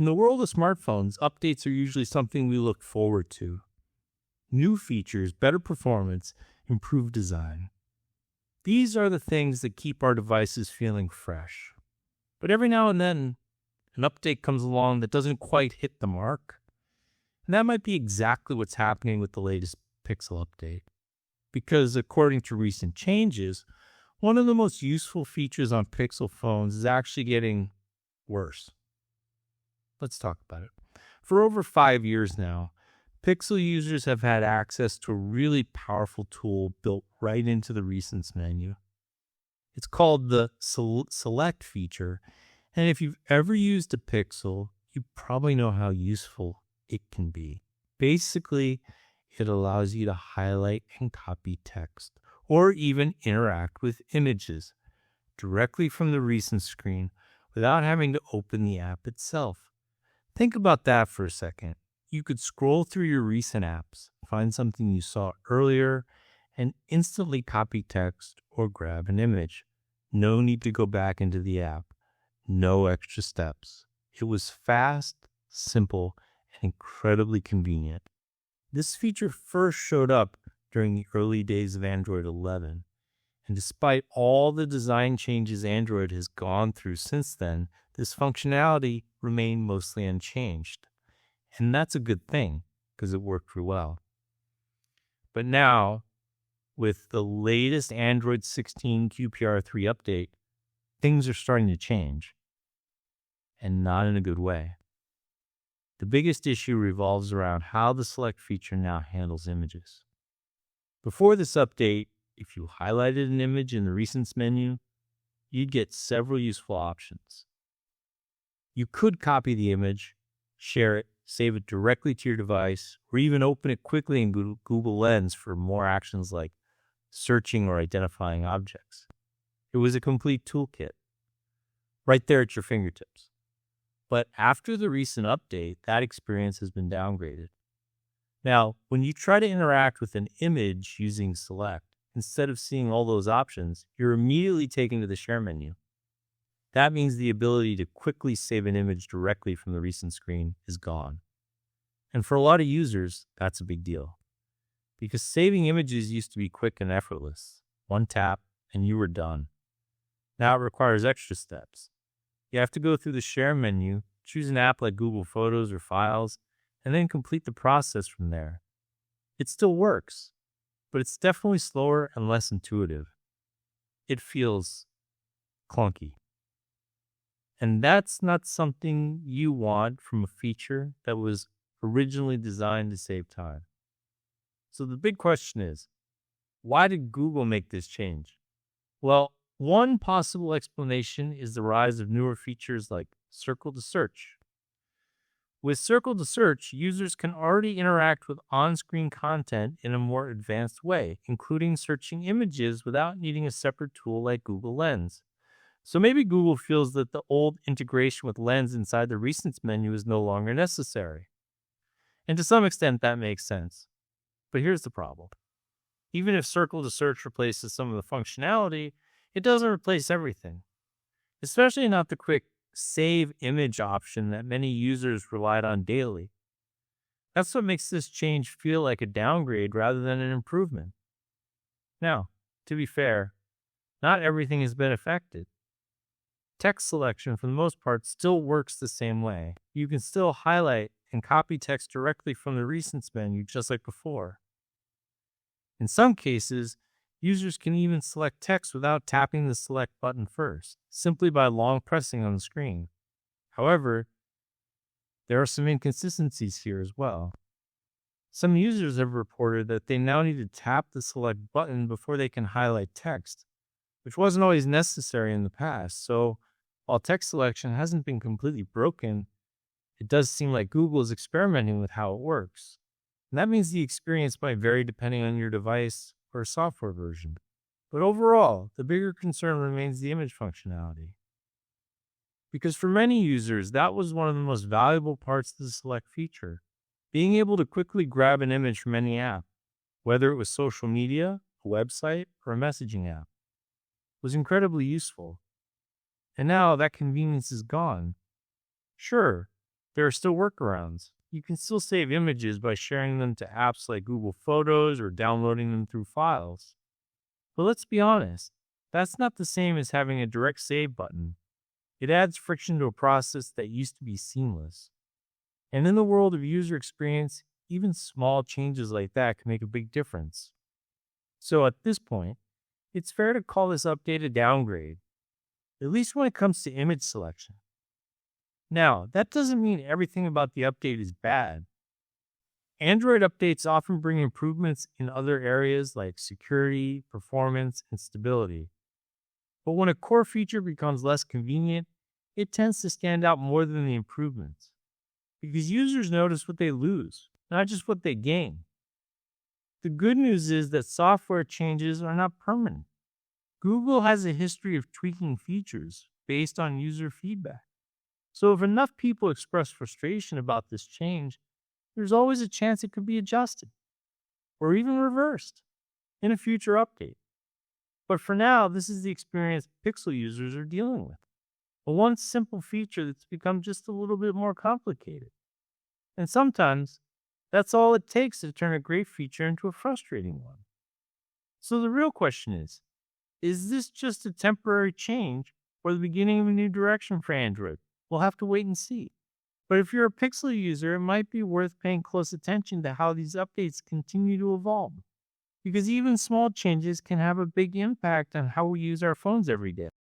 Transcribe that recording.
In the world of smartphones, updates are usually something we look forward to. New features, better performance, improved design. These are the things that keep our devices feeling fresh. But every now and then, an update comes along that doesn't quite hit the mark. And that might be exactly what's happening with the latest Pixel update. Because according to recent changes, one of the most useful features on Pixel phones is actually getting worse. Let's talk about it. For over 5 years now, Pixel users have had access to a really powerful tool built right into the Recents menu. It's called the Select feature, and if you've ever used a Pixel, you probably know how useful it can be. Basically, it allows you to highlight and copy text, or even interact with images directly from the Recent screen without having to open the app itself. Think about that for a second. You could scroll through your recent apps, find something you saw earlier, and instantly copy text or grab an image. No need to go back into the app. No extra steps. It was fast, simple, and incredibly convenient. This feature first showed up during the early days of Android 11, and despite all the design changes Android has gone through since then, this functionality remained mostly unchanged. And that's a good thing, because it worked real well. But now, with the latest Android 16 QPR3 update, things are starting to change. And not in a good way. The biggest issue revolves around how the Select feature now handles images. Before this update, if you highlighted an image in the Recents menu, you'd get several useful options. You could copy the image, share it, save it directly to your device, or even open it quickly in Google Lens for more actions like searching or identifying objects. It was a complete toolkit, right there at your fingertips. But after the recent update, that experience has been downgraded. Now, when you try to interact with an image using Select, instead of seeing all those options, you're immediately taken to the Share menu. That means the ability to quickly save an image directly from the Recent screen is gone. And for a lot of users, that's a big deal. Because saving images used to be quick and effortless. One tap, and you were done. Now it requires extra steps. You have to go through the Share menu, choose an app like Google Photos or Files, and then complete the process from there. It still works, but it's definitely slower and less intuitive. It feels clunky. And that's not something you want from a feature that was originally designed to save time. So the big question is, why did Google make this change? Well, one possible explanation is the rise of newer features like Circle to Search. With Circle to Search, users can already interact with on-screen content in a more advanced way, including searching images without needing a separate tool like Google Lens. So maybe Google feels that the old integration with Lens inside the Recents menu is no longer necessary. And to some extent, that makes sense. But here's the problem. Even if Circle to Search replaces some of the functionality, it doesn't replace everything. Especially not the quick save image option that many users relied on daily. That's what makes this change feel like a downgrade rather than an improvement. Now, to be fair, not everything has been affected. Text selection, for the most part, still works the same way. You can still highlight and copy text directly from the Recents menu just like before. In some cases, users can even select text without tapping the Select button first, simply by long pressing on the screen. However, there are some inconsistencies here as well. Some users have reported that they now need to tap the Select button before they can highlight text, which wasn't always necessary in the past. So, while text selection hasn't been completely broken, it does seem like Google is experimenting with how it works. And that means the experience might vary depending on your device or software version. But overall, the bigger concern remains the image functionality. Because for many users, that was one of the most valuable parts of the Select feature. Being able to quickly grab an image from any app, whether it was social media, a website, or a messaging app, was incredibly useful. And now that convenience is gone. Sure, There are still workarounds. You can still save images by sharing them to apps like Google Photos or downloading them through files. But let's be honest, that's not the same as having a direct save button. It adds friction to a process that used to be seamless. And in the world of user experience, even small changes like that can make a big difference. So at this point, it's fair to call this update a downgrade, at least when it comes to image selection. Now, that doesn't mean everything about the update is bad. Android updates often bring improvements in other areas like security, performance, and stability. But when a core feature becomes less convenient, it tends to stand out more than the improvements, because users notice what they lose, not just what they gain. The good news is that software changes are not permanent. Google has a history of tweaking features based on user feedback. So if enough people express frustration about this change, there's always a chance it could be adjusted, or even reversed, in a future update. But for now, this is the experience Pixel users are dealing with. A one simple feature that's become just a little bit more complicated. And sometimes, that's all it takes to turn a great feature into a frustrating one. So the real question is this just a temporary change or the beginning of a new direction for Android? We'll have to wait and see. But if you're a Pixel user, it might be worth paying close attention to how these updates continue to evolve, because even small changes can have a big impact on how we use our phones every day.